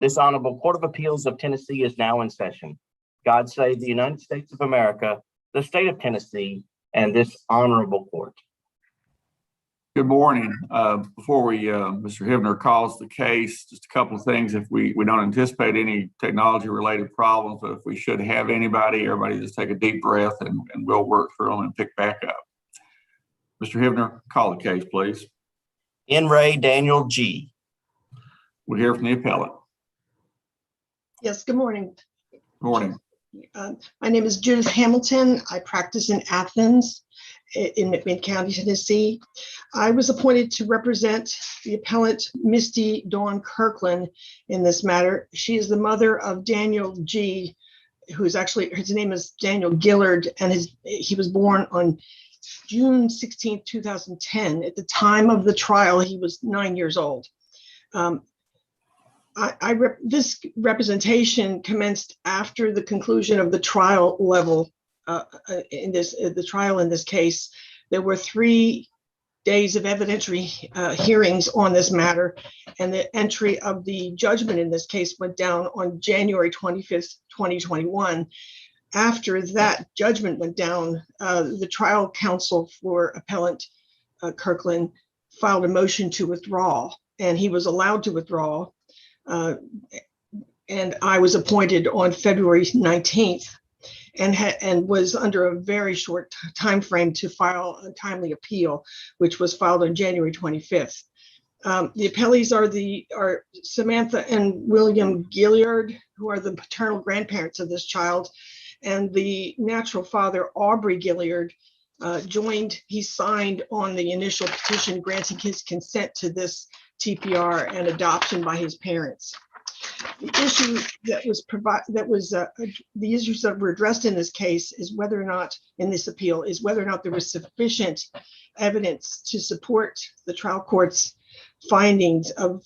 This Honorable Court of Appeals of Tennessee is now in session. God save the United States of America, the state of Tennessee, and this honorable court. Good morning. Before Mr. Hibner calls the case, just a couple of things. If we don't anticipate any technology-related problems, but if we should have anybody, everybody just take a deep breath and we'll work through them and pick back up. Mr. Hibner, call the case, please. In re Daniel G. We'll hear from the appellant. Yes, good morning. Good morning. My name is Judith Hamilton. I practice in Athens in McMinn County, Tennessee. I was appointed to represent the appellant Misty Dawn Kirkland in this matter. She is the mother of Daniel G., who is actually, his name is Daniel Gillard, and he was born on June 16, 2010. At the time of the trial, he was 9 years old. This representation commenced after the conclusion of the trial level. The trial in this case, there were 3 days of evidentiary hearings on this matter, and the entry of the judgment in this case went down on January 25th, 2021. After that judgment went down, the trial counsel for appellant Kirkland filed a motion to withdraw, and he was allowed to withdraw. And I was appointed on February 19th and was under a very short time frame to file a timely appeal, which was filed on January 25th. The appellees are Samantha and William Gilliard, who are the paternal grandparents of this child, and the natural father, Aubrey Gilliard, he signed on the initial petition granting his consent to this TPR and adoption by his parents. The issue the issues that were addressed in this case is whether or not, in this appeal, is whether or not there was sufficient evidence to support the trial court's findings of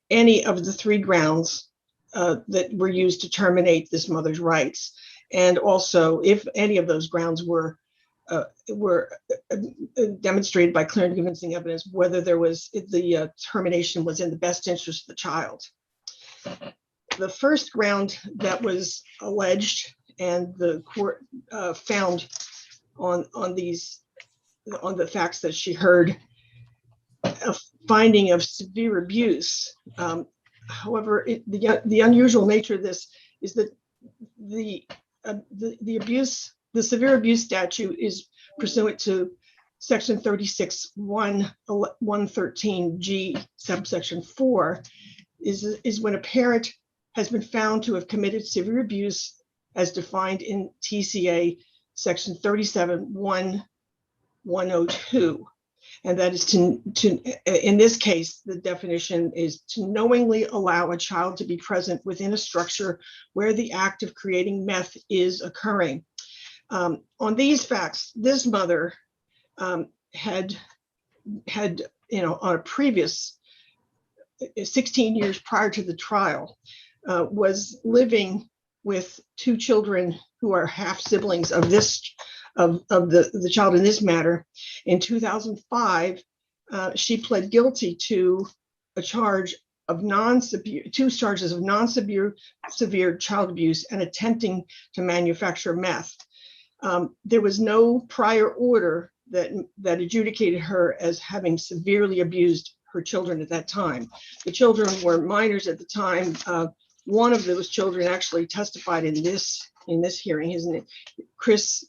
any of the 3 grounds that were used to terminate this mother's rights, and also if any of those grounds were demonstrated by clear and convincing evidence, whether the termination was in the best interest of the child. The first ground that was alleged and the court found on the facts that she heard, a finding of severe abuse. However, the unusual nature of this is that the severe abuse statute is pursuant to section 36(1)(113)(g) subsection 4 is when a parent has been found to have committed severe abuse as defined in TCA section 37(1)(102). And that is in this case, the definition is to knowingly allow a child to be present within a structure where the act of creating meth is occurring. On these facts, this mother had on a previous 16 years prior to the trial, was living with 2 children who are half siblings of the child in this matter. In 2005, she pled guilty to two charges of non-severe child abuse and attempting to manufacture meth. There was no prior order that adjudicated her as having severely abused her children at that time. The children were minors at the time. One of those children actually testified in this hearing. His name, Chris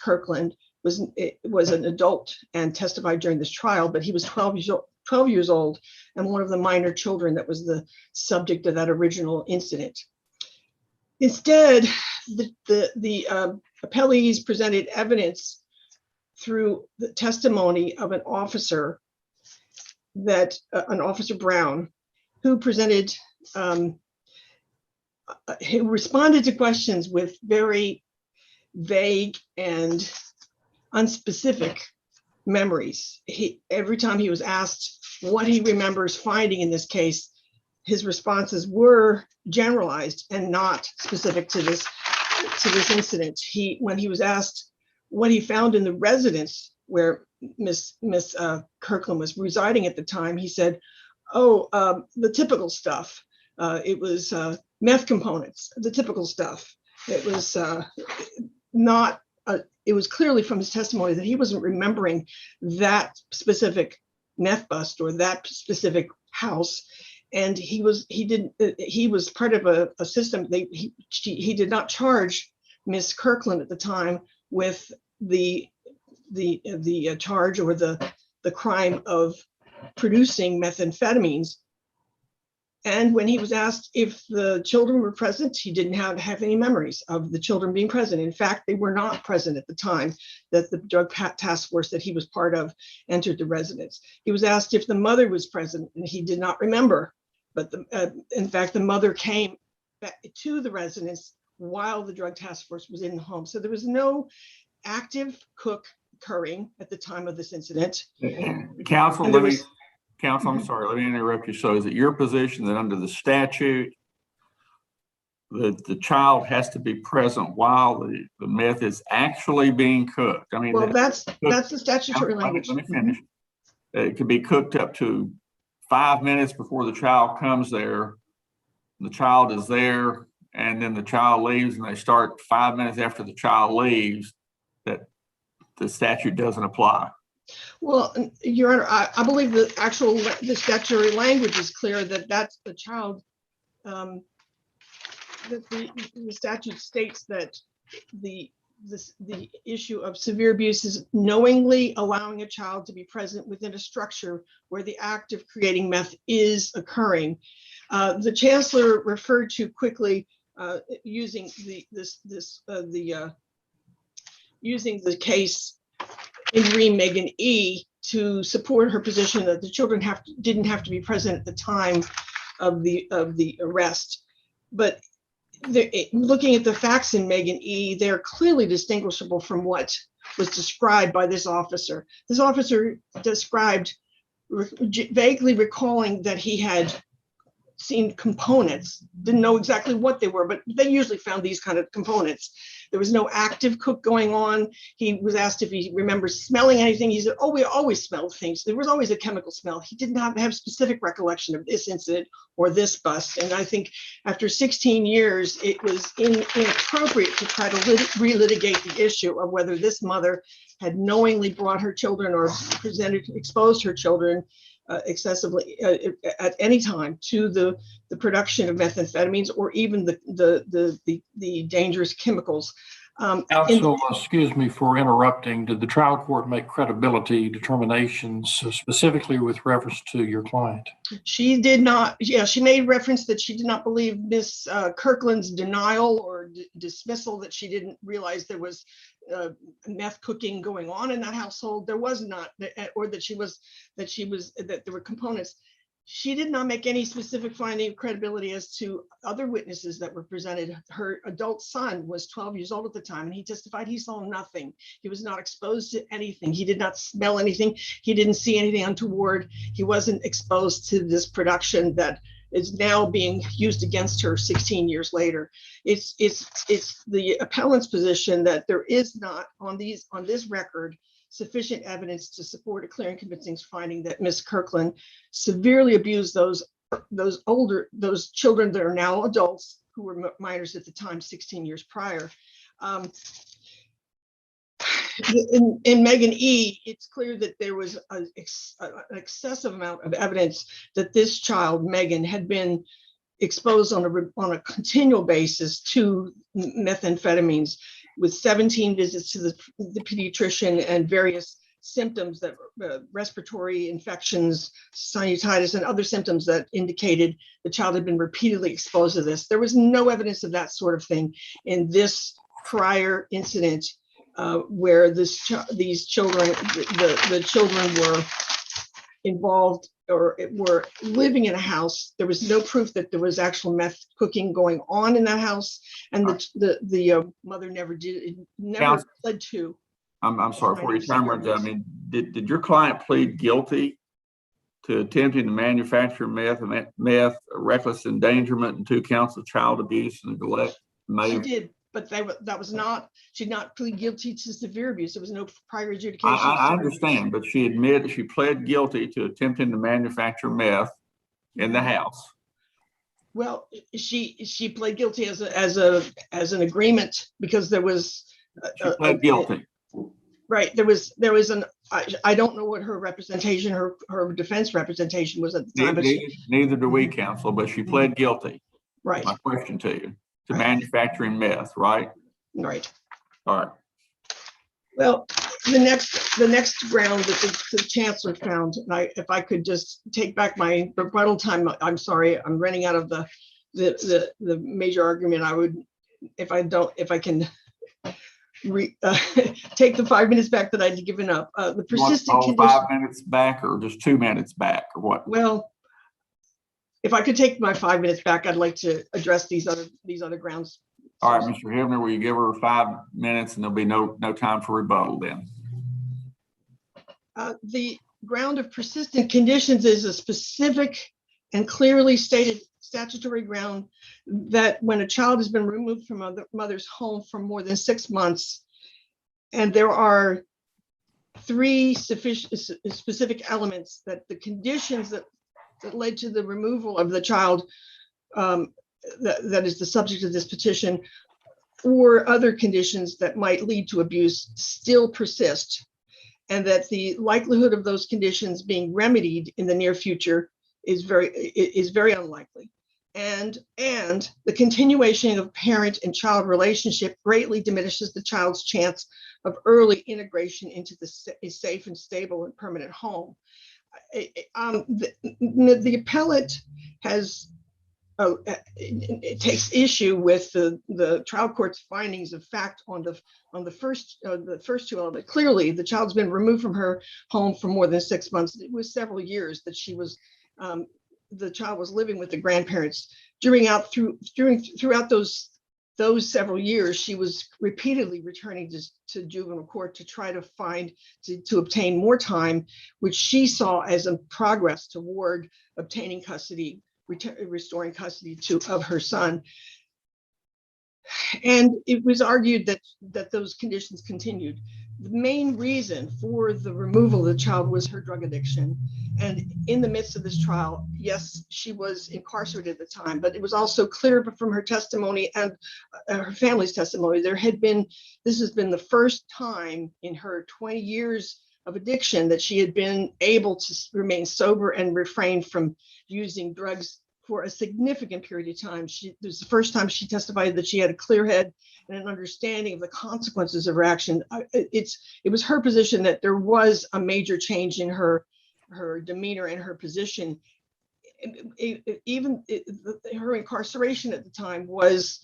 Kirkland, was an adult and testified during this trial, but he was 12 years old and one of the minor children that was the subject of that original incident. Instead, the appellees presented evidence through the testimony of an officer, Officer Brown, who responded to questions with very vague and unspecific memories. Every time he was asked what he remembers finding in this case, his responses were generalized and not specific to this incident. When he was asked what he found in the residence where Miss Kirkland was residing at the time, he said, the typical stuff, It was meth components, the typical stuff. It was not, it was clearly from his testimony that he wasn't remembering that specific meth bust or that specific house. And he was part of a system. He did not charge Miss Kirkland at the time with the charge or the crime of producing methamphetamines. And when he was asked if the children were present, he didn't have any memories of the children being present. In fact, they were not present at the time that the drug task force that he was part of entered the residence. He was asked if the mother was present, and he did not remember. But in fact, the mother came back to the residence while the drug task force was in the home. So there was no active cook occurring at the time of this incident. Counsel, I'm sorry, let me interrupt you. So is it your position that under the statute, the child has to be present while the meth is actually being cooked? I mean, well, that's the statutory language. Let me finish. It could be cooked up to 5 minutes before the child comes there. The child is there, and then the child leaves, and they start 5 minutes after the child leaves. That the statute doesn't apply. Well, Your Honor, I believe the statutory language is clear that that's the child. That the statute states that the issue of severe abuse is knowingly allowing a child to be present within a structure where the act of creating meth is occurring. The chancellor referred to quickly using using the case in Megan E. to support her position that the children didn't have to be present at the time of the arrest. But looking at the facts in Megan E., they're clearly distinguishable from what was described by this officer. This officer described, vaguely recalling that he had seen components, didn't know exactly what they were, but they usually found these kind of components. There was no active cook going on. He was asked if he remembers smelling anything. He said, oh, we always smelled things. There was always a chemical smell. He did not have specific recollection of this incident or this bust. And I think after 16 years, it was inappropriate to try to relitigate the issue of whether this mother had knowingly brought her children or exposed her children excessively at any time to the production of methamphetamines or even the dangerous chemicals. Counsel, excuse me for interrupting. Did the trial court make credibility determinations specifically with reference to your client? She did not. Yeah, she made reference that she did not believe Miss Kirkland's denial or dismissal that she didn't realize there was meth cooking going on in that household. There was not, or that there were components. She did not make any specific finding of credibility as to other witnesses that were presented. Her adult son was 12 years old at the time, and he testified he saw nothing. He was not exposed to anything. He did not smell anything. He didn't see anything untoward. He wasn't exposed to this production that is now being used against her 16 years later. It's the appellant's position that there is not on this record sufficient evidence to support a clear and convincing finding that Ms. Kirkland severely abused those children that are now adults who were minors at the time, 16 years prior. In Megan E., it's clear that there was an excessive amount of evidence that this child, Megan, had been exposed on a continual basis to methamphetamines, with 17 visits to the pediatrician and various symptoms that respiratory infections, sinusitis, and other symptoms that indicated the child had been repeatedly exposed to this. There was no evidence of that sort of thing in this prior incident where these children, the children were involved or were living in a house. There was no proof that there was actual meth cooking going on in that house, and the mother never pled to. I'm sorry for your time. I mean, did your client plead guilty to attempting to manufacture meth, reckless endangerment, and 2 counts of child abuse and neglect? She did, but she did not plead guilty to severe abuse. There was no prior adjudication. I understand, but she admitted she pled guilty to attempting to manufacture meth in the house. Well, she pled guilty as an agreement because there was She pled guilty. right. There was an I don't know what her representation, her defense representation was at the time, but Neither do we, counsel, but she pled guilty. right, My question to you, to Right. manufacturing meth, right? right. All right. Well, the next ground that the chancellor found, and if I could just take back my rebuttal time, I'm sorry, I'm running out of the major argument. I would, if I can take the 5 minutes back that I'd given up. The persistent condition. 5 minutes back, or just 2 minutes back, or what? Well, if I could take my 5 minutes back, I'd like to address these other grounds. All right, Mr. Hibner, will you give her 5 minutes, and there'll be no time for rebuttal then? The ground of persistent conditions is a specific and clearly stated statutory ground that when a child has been removed from a mother's home for more than 6 months, and there are 3 specific elements, that the conditions that led to the removal of the child that is the subject of this petition, or other conditions that might lead to abuse, still persist, and that the likelihood of those conditions being remedied in the near future is very unlikely. And the continuation of parent and child relationship greatly diminishes the child's chance of early integration into a safe and stable and permanent home. The appellate has it takes issue with the trial court's findings of fact on the first 2 elements. Clearly, the child's been removed from her home for more than 6 months. It was several years that she was the child was living with the grandparents. Throughout those several years, she was repeatedly returning to juvenile court to try to obtain more time, which she saw as a progress toward obtaining custody, restoring custody of her son. And it was argued that those conditions continued. The main reason for the removal of the child was her drug addiction. And in the midst of this trial, yes, she was incarcerated at the time, but it was also clear from her testimony and her family's testimony, this has been the first time in her 20 years of addiction that she had been able to remain sober and refrain from using drugs for a significant period of time. It was the first time she testified that she had a clear head and an understanding of the consequences of her action. It was her position that there was a major change in her demeanor and her position. Even her incarceration at the time was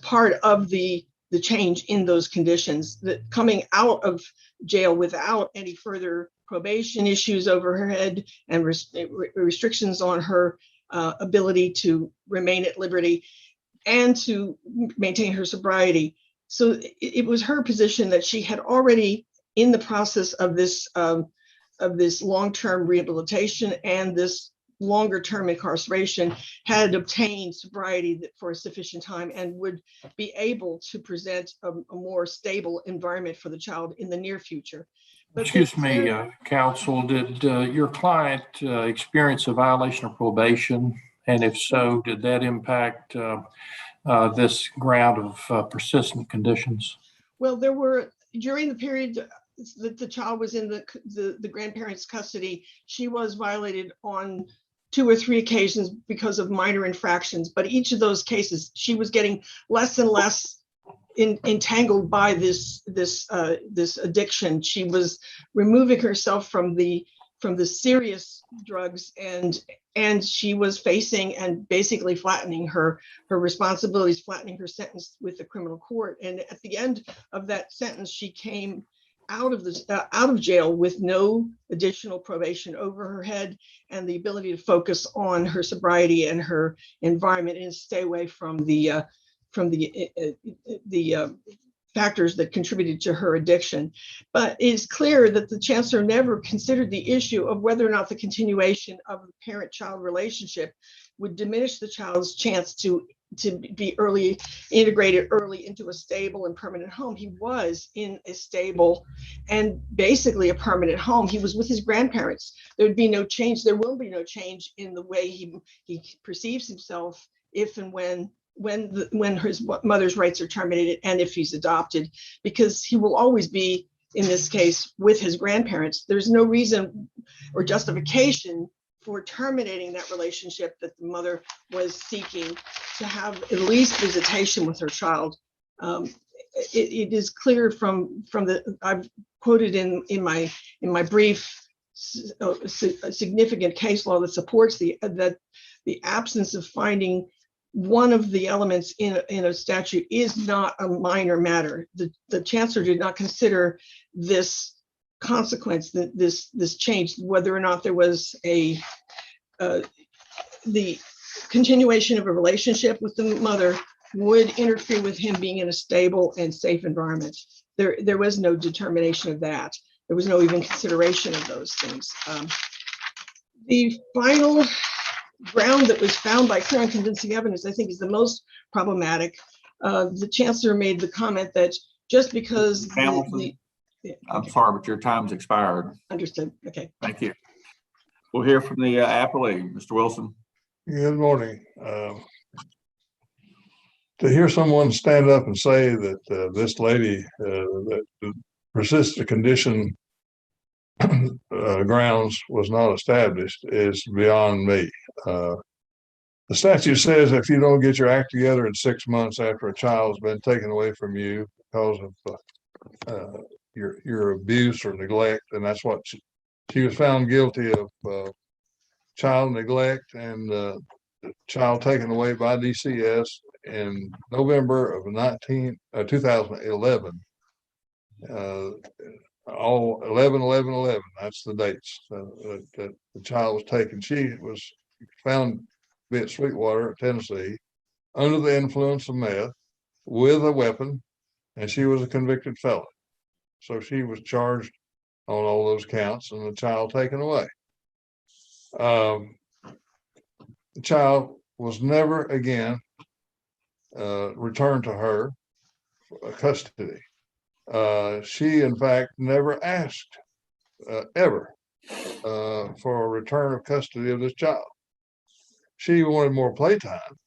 part of the change in those conditions. That coming out of jail without any further probation issues over her head and restrictions on her ability to remain at liberty and to maintain her sobriety. So it was her position that she had already, in the process of this long-term rehabilitation and this longer-term incarceration, had obtained sobriety for a sufficient time and would be able to present a more stable environment for the child in the near future. Excuse me, counsel, did your client experience a violation of probation? And if so, did that impact this ground of persistent conditions? Well, there were, during the period that the child was in the grandparents' custody, she was violated on 2 or 3 occasions because of minor infractions. But each of those cases, she was getting less and less entangled by this addiction. She was removing herself from the serious drugs, and she was facing and basically flattening her responsibilities, flattening her sentence with the criminal court. And at the end of that sentence, she came out of jail with no additional probation over her head and the ability to focus on her sobriety and her environment and stay away from the factors that contributed to her addiction. But it is clear that the chancellor never considered the issue of whether or not the continuation of the parent-child relationship would diminish the child's chance to to be integrated early into a stable and permanent home. He was in a stable and basically a permanent home. He was with his grandparents. There would be no change. There will be no change in the way he perceives himself if and when his mother's rights are terminated and if he's adopted, because he will always be, in this case, with his grandparents. There's no reason or justification for terminating that relationship that the mother was seeking to have at least visitation with her child. It is clear from the, I've quoted in my brief significant case law that supports that the absence of finding one of the elements in a statute is not a minor matter. The chancellor did not consider this consequence, this change, whether or not there was the continuation of a relationship with the mother would interfere with him being in a stable and safe environment. There was no determination of that. There was no even consideration of those things. The final ground that was found by clear and convincing evidence, I think, is the most problematic. The chancellor made the comment that just because I'm sorry, but your time's expired. Understood. Okay. Thank you. We'll hear from the appellee, Mr. Wilson. Good morning. To hear someone stand up and say that this lady that persistent condition grounds was not established is beyond me. The statute says if you don't get your act together in 6 months after a child's been taken away from you because of your abuse or neglect, and that's what she was found guilty of child neglect and child taken away by DCS in November of 2011. All 11/11/11. That's the dates that the child was taken. She was found at Sweetwater, Tennessee, under the influence of meth with a weapon, and she was a convicted felon. So she was charged on all those counts, and the child taken away. The child was never again returned to her for custody. She, in fact, never asked ever for a return of custody of this child. She wanted more playtime.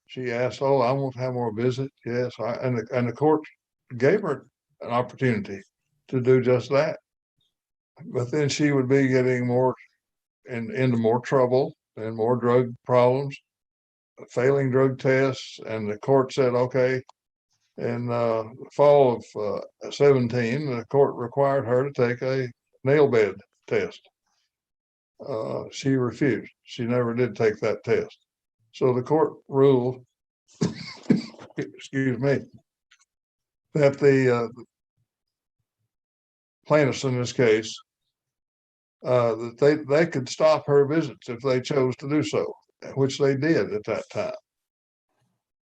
She asked, "Oh, I want to have more visits." Yes, and the court gave her an opportunity to do just that. But then she would be getting more into more trouble and more drug problems, failing drug tests, and the court said, "Okay." In the fall of 17, the court required her to take a nail bed test. She refused. She never did take that test. So the court ruled, excuse me, that the plaintiffs in this case, that they could stop her visits if they chose to do so, which they did at that time.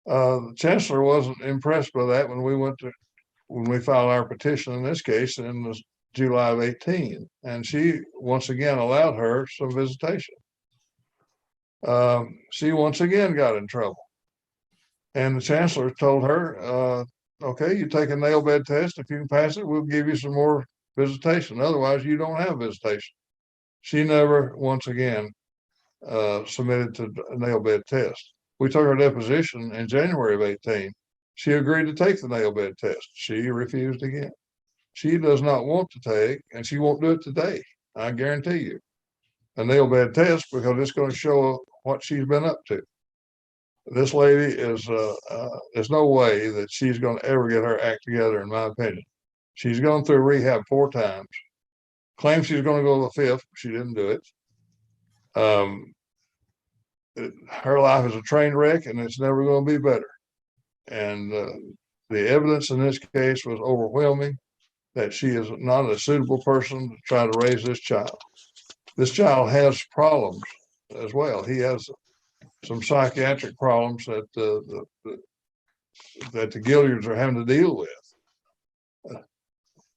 The chancellor wasn't impressed by that when we filed our petition in this case in July of 18, and she once again allowed her some visitation. She once again got in trouble, and the chancellor told her, "Okay, you take a nail bed test. If you can pass it, we'll give you some more visitation. Otherwise, you don't have visitation." She never once again submitted to a nail bed test. We took her deposition in January of 18. She agreed to take the nail bed test. She refused again. She does not want to take, and she won't do it today, I guarantee you, a nail bed test, because it's going to show what she's been up to. This lady there's no way that she's going to ever get her act together, in my opinion. She's gone through rehab 4 times. Claims she's going to go to the 5th. She didn't do it. Her life is a train wreck, and it's never going to be better. And the evidence in this case was overwhelming that she is not a suitable person to try to raise this child. This child has problems as well. He has some psychiatric problems that the Gilliards are having to deal with.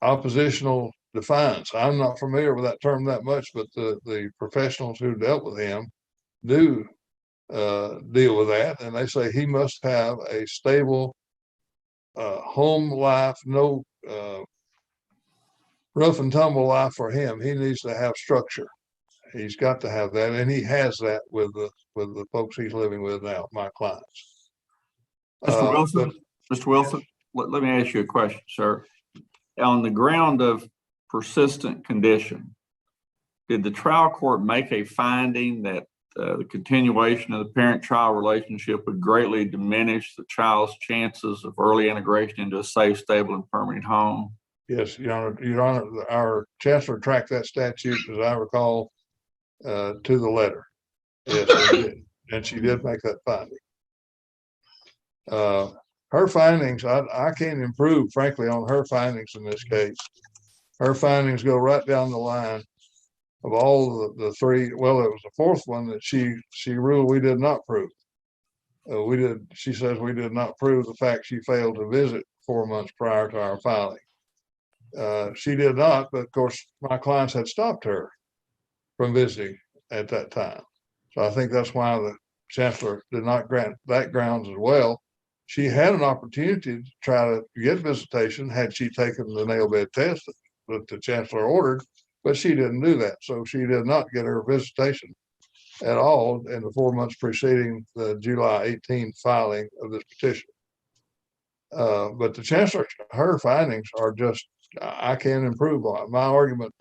Oppositional defiance. I'm not familiar with that term that much, but the professionals who dealt with him do deal with that. And they say he must have a stable home life, no rough and tumble life for him. He needs to have structure. He's got to have that, and he has that with the folks he's living with now, my clients. Mr. Wilson, Mr. Wilson, let me ask you a question, sir. On the ground of persistent condition, did the trial court make a finding that the continuation of the parent-child relationship would greatly diminish the child's chances of early integration into a safe, stable, and permanent home? Yes, Your Honor. Your Honor, our chancellor tracked that statute, as I recall, to the letter. Yes, and she did make that finding. Her findings, I can't improve, frankly, on her findings in this case. Her findings go right down the line of all the three. Well, it was the fourth one that she ruled we did not prove. She says we did not prove the fact she failed to visit 4 months prior to our filing. She did not, but of course, my clients had stopped her from visiting at that time. So I think that's why the chancellor did not grant that grounds as well. She had an opportunity to try to get visitation had she taken the nail bed test that the chancellor ordered, but she didn't do that. So she did not get her visitation at all in the 4 months preceding the July 18th filing of this petition. But the chancellor, her findings are just, I can't improve on it. My argument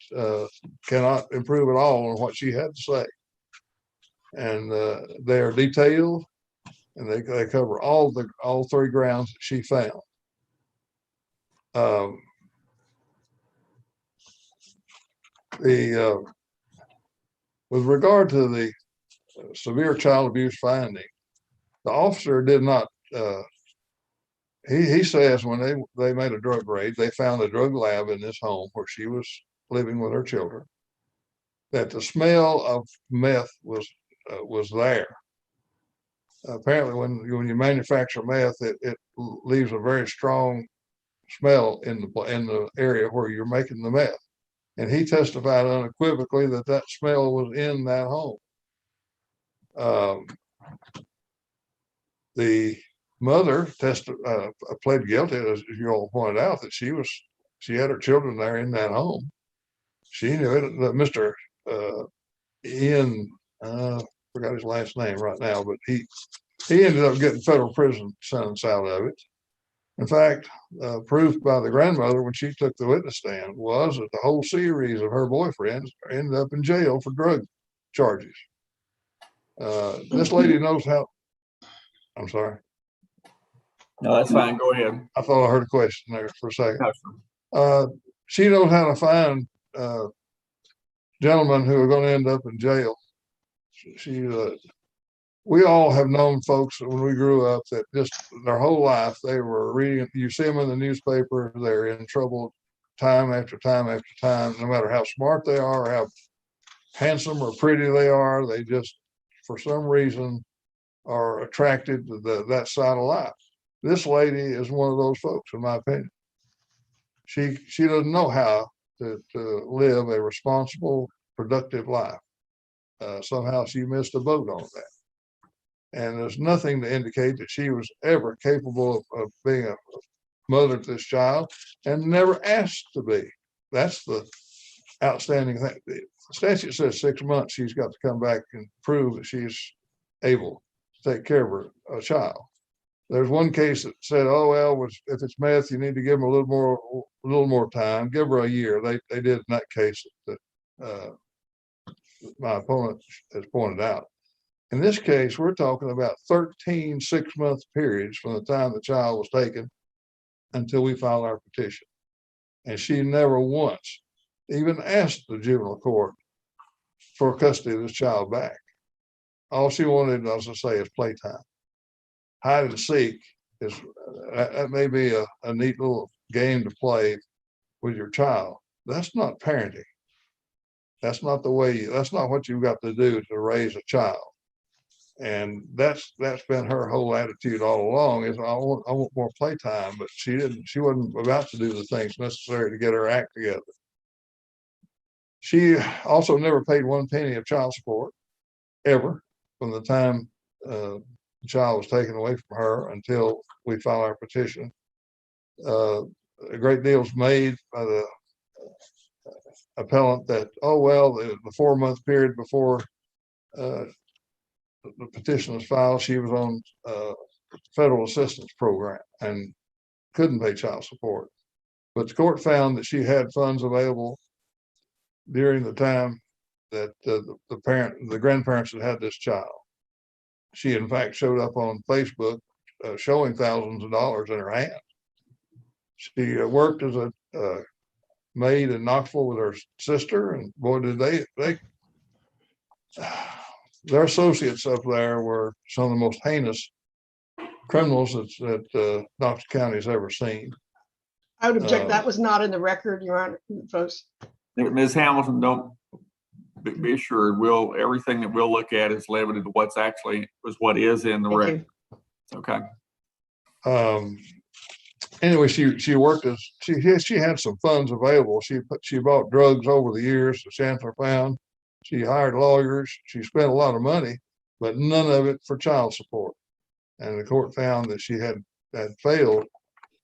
cannot improve at all on what she had to say. And they are detailed, and they cover all three grounds that she found. With regard to the severe child abuse finding, the officer did not. He says when they made a drug raid, they found a drug lab in this home where she was living with her children. That the smell of meth was there. Apparently, when you manufacture meth, it leaves a very strong smell in the area where you're making the meth. And he testified unequivocally that smell was in that home. The mother pled guilty, as you all pointed out, that she had her children there in that home. She knew it. Mr. Ian, forgot his last name right now, but he ended up getting federal prison sentence out of it. In fact, proof by the grandmother when she took the witness stand was that the whole series of her boyfriends ended up in jail for drug charges. This lady knows how. I'm sorry. No, that's fine. Go ahead. I thought I heard a question there for a second. She knows how to find gentlemen who are going to end up in jail. We all have known folks when we grew up that just their whole life they were reading. You see them in the newspaper, they're in trouble time after time after time, no matter how smart they are or how handsome or pretty they are, they just, for some reason, are attracted to that side of life. This lady is one of those folks, in my opinion. She doesn't know how to live a responsible, productive life. Somehow she missed a boat on that. And there's nothing to indicate that she was ever capable of being a mother to this child and never asked to be. That's the outstanding thing. The statute says 6 months she's got to come back and prove that she's able to take care of her child. There's one case that said, oh, well, if it's meth, you need to give them a little more time. Give her a year. They did in that case that my opponent has pointed out. In this case, we're talking about 13 6-month periods from the time the child was taken until we filed our petition. And she never once even asked the juvenile court for custody of this child back. All she wanted, as I say, is playtime. Hide and seek that may be a neat little game to play with your child. That's not parenting. That's not that's not what you've got to do to raise a child. And that's been her whole attitude all along is I want more playtime, but she wasn't about to do the things necessary to get her act together. She also never paid 1 penny of child support ever from the time the child was taken away from her until we file our petition. A great deal is made by the appellant that, oh, well, the 4-month period before the petition was filed, she was on federal assistance program and couldn't pay child support. But the court found that she had funds available during the time that the grandparents had this child. She, in fact, showed up on Facebook showing thousands of dollars in her hand. She worked as a maid in Knoxville with her sister, and boy, did they their associates up there were some of the most heinous criminals that Knox County's ever seen. I would object. That was not in the record, Your Honor, folks. Ms. Hamilton, don't be sure everything that we'll look at is limited to what is in the record. Okay. Anyway, she worked as she had some funds available. She bought drugs over the years the chancellor found. She hired lawyers. She spent a lot of money, but none of it for child support. And the court found that she had failed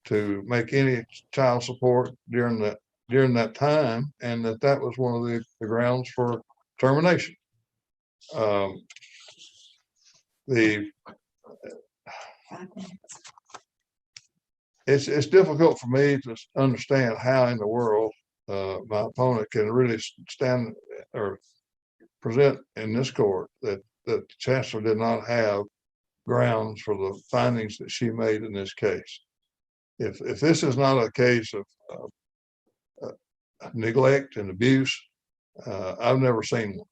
to make any child support during that time, and that was one of the grounds for termination. It's difficult for me to understand how in the world my opponent can really stand or present in this court that the chancellor did not have grounds for the findings that she made in this case. If this is not a case of neglect and abuse, I've never seen one,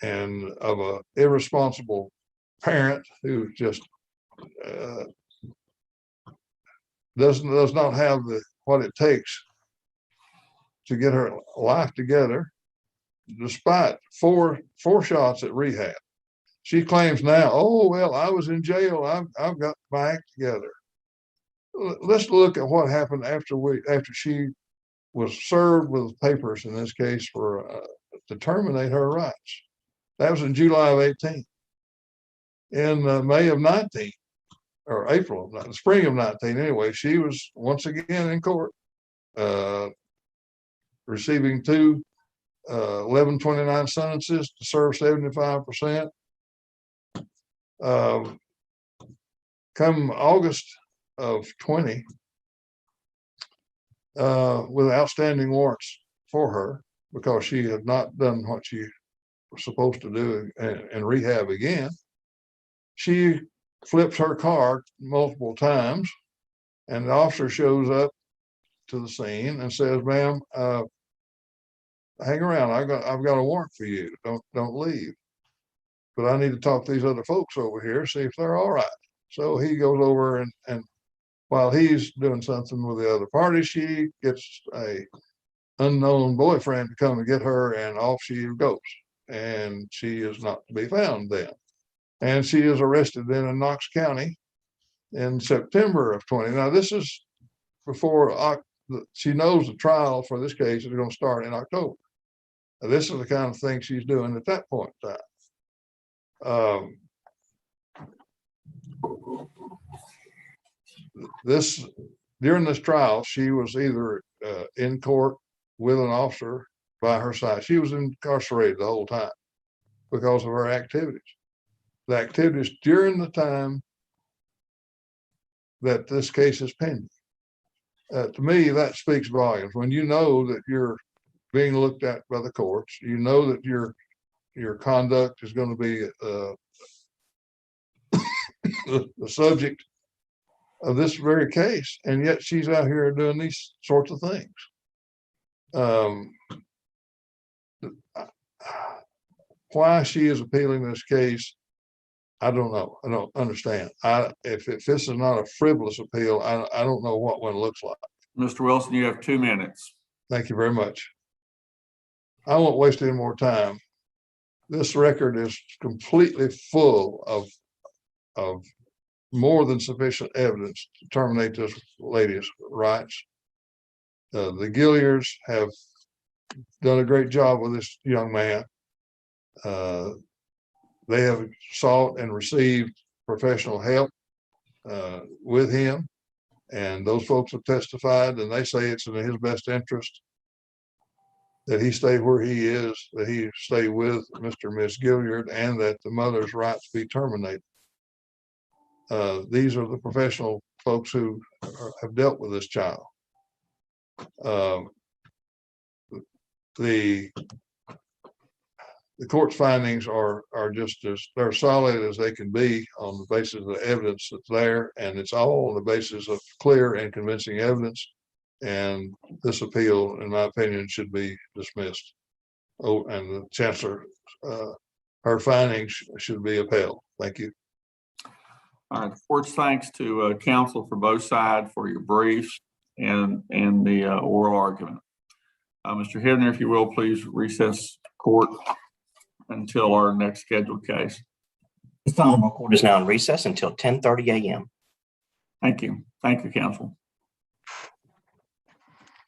and of a irresponsible parent who just does not have what it takes to get her life together, despite four shots at rehab. She claims now, oh, well, I was in jail. I've got my act together. Let's look at what happened after she was served with papers, in this case, for to terminate her rights. That was in July of 18. In May of 19, or April of spring of 19, anyway, she was once again in court, receiving two 1129 sentences to serve 75%. Come August of 20, with outstanding warrants for her because she had not done what she was supposed to do in rehab again, she flips her car multiple times, and the officer shows up to the scene and says, "Ma'am, hang around. I've got a warrant for you. Don't leave. But I need to talk to these other folks over here, see if they're all right." So he goes over and while he's doing something with the other party, she gets a unknown boyfriend to come and get her, and off she goes. And she is not to be found then. And she is arrested then in Knox County in September of 20. Now, this is before she knows the trial for this case is going to start in October. Now, this is the kind of thing she's doing at that point in time. During this trial, she was either in court with an officer by her side. She was incarcerated the whole time because of her activities. The activities during the time that this case is pending. To me, that speaks volumes. When you know that you're being looked at by the courts, you know that your conduct is going to be the subject of this very case, and yet she's out here doing these sorts of things. Why she is appealing this case, I don't know. I don't understand. If this is not a frivolous appeal, I don't know what one looks like. Mr. Wilson, you have 2 minutes. Thank you very much. I won't waste any more time. This record is completely full of more than sufficient evidence to terminate this lady's rights. The Gilliards have done a great job with this young man. they have sought and received professional help with him. And those folks have testified, and they say it's in his best interest that he stay where he is, that he stay with Mr. and Miss Gilliard, and that the mother's rights be terminated. These are the professional folks who have dealt with this child. The court's findings are just as they're solid as they can be on the basis of the evidence that's there, and it's all on the basis of clear and convincing evidence. And this appeal, in my opinion, should be dismissed. Oh, and the chancellor, her findings should be upheld. Thank you. All right. Court's thanks to counsel for both sides for your briefs and the oral argument. Mr. Hibner, if you will, please recess court until our next scheduled case. The Honorable Court is now in recess until 10:30 a.m. Thank you. Thank you, counsel.